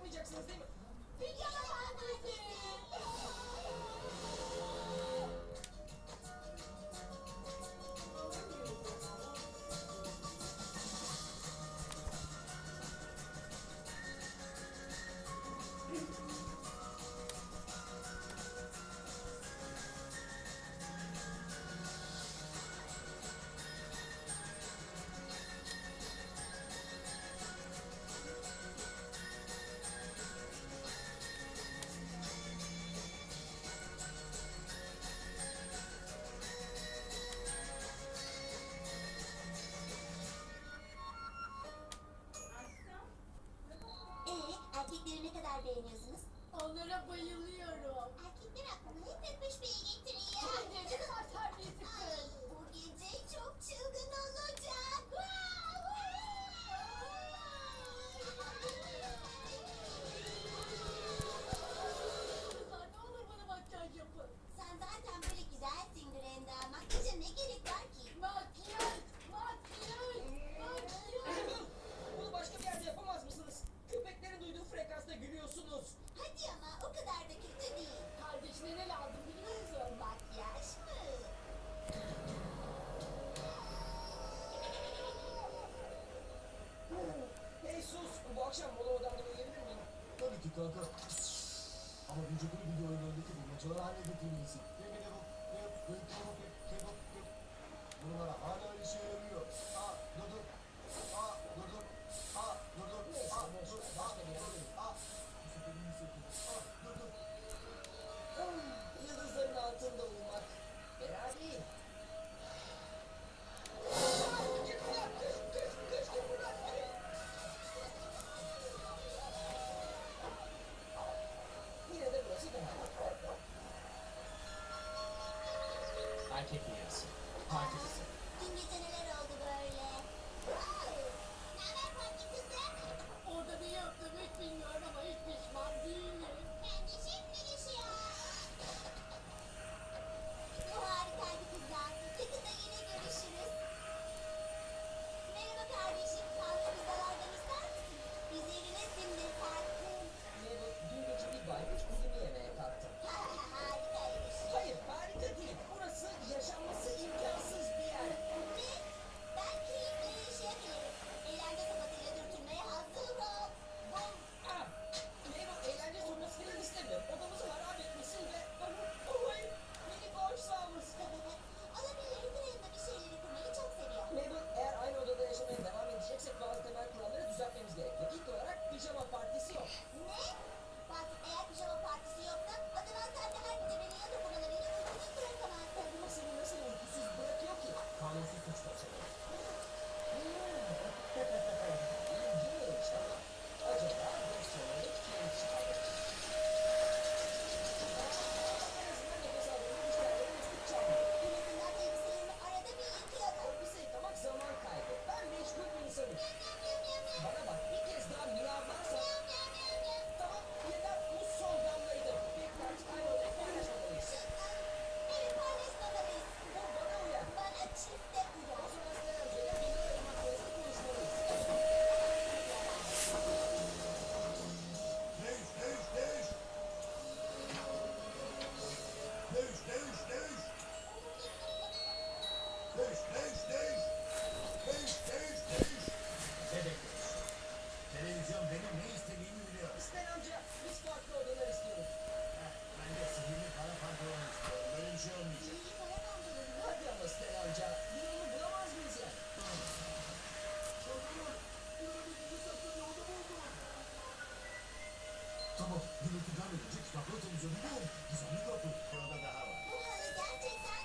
yapmayacaksınız değil mi? Yalan bizi. Erkekleri ne kadar beğeniyorsunuz? Onlara bayılıyorum. Erkekler aklına hep öpüş beyi getiriyor. Ne kadar terbiyesizsin. Bu gece çok çılgın olacak. Kızlar ne olur bana makyaj yapın. Sen zaten böyle güzelsin Brenda. Makyaja ne gerek var ki? Makyaj, makyaj, makyaj. Bunu başka bir yerde yapamaz mısınız? Köpeklerin duyduğu frekansta gülüyorsunuz. Hadi ama o kadar da kötü değil. Kardeşine ne lazım biliyor musun? Makyaj mı? Hey sus! Bu akşam mola odamda uyuyabilir miyim? Tabii ki kanka. Ama önce bunu video oyunlarındaki bulmacaları halledilmelisin. Bunlar hala işe yarıyor. Dur dur. Dur dur. Dur dur. Neyse, Dur boş dur. ver, başka bir yere gidelim. Bu sefer iyi hissettim. Dur dur. Yıldızların altında uyumak. Fena değil. Git buradan! Kış git buradan! Yine de burası fena. Erkek dünyası. Parti kızı. Dün gece neler oldu böyle? Naber parti kızı? Orada ne yaptığımı hiç bilmiyorum ama hiç pişman değilim. Bence şimdi yaşıyor. Bu harikaydı kızlar. Yakında yine görüşürüz. Merhaba kardeşim. Kahve pizzalardan ister misin? Üzerine simdir tatlım. Ne bu? Dün gece bir baykuş kuzunu yemeğe kalktım. Harikaymış. Hayır, harika değil. Burası yaşanması imkansız bir yer. Ne? Ben keyifle yaşayabilirim. Eğlence sopasıyla dürtülmeye hazır ol. Bum. Ah! Meyve eğlence sonrası falan istemiyorum. Odamızı harap etmesin ve... Oh, hayır! Beni bağışlamız. Olabilir. Brenda bir şeyleri kurmayı çok seviyor. Mabel, eğer aynı odada yaşamaya devam edeceksek bazı temel kuralları düzeltmemiz gerekiyor. İlk olarak pijama partisi yok. Ne? Bak eğer pijama partisi yoksa o zaman sen de her gece beni yatak odalarıyla uykusuz bırakamazsın. Bu seni nasıl uykusuz bırakıyor ki? Kanunsuz suç dosyaları. İlginç ama acaba dosyaları kim çıkardı? En azından nefes aldığında müşterilerin üstü çalmıyor. En azından elbiselerimi arada bir yıkıyordum. Elbise yıkamak zaman kaybı. Ben meşgul bir insanım. Bana bak bir kez daha miyavlarsan... Tamam yeter bu son damlaydı. Bekle artık aynı odayı paylaşmamalıyız. Evet paylaşmamalıyız. Bu bana uyar. Bana çifte O uyar. zaman Selen Hoca'yla bunları ayırmak konusunda konuşmalıyız. Değiş. Ne bekliyorsun? Televizyon benim ne istediğimi biliyor. Selen amca biz farklı odalar istiyoruz. Ben de sihirli kara pantolon istiyorum. Böyle bir şey olmayacak. İyi para kandırırım. Hadi ama Selen amca bir yolu bulamaz mıyız ya? Tamam. Gürültü gelmeden kitapları televizyonu bul. Gizemli kapı. Burada daha var. Bu halı gerçekten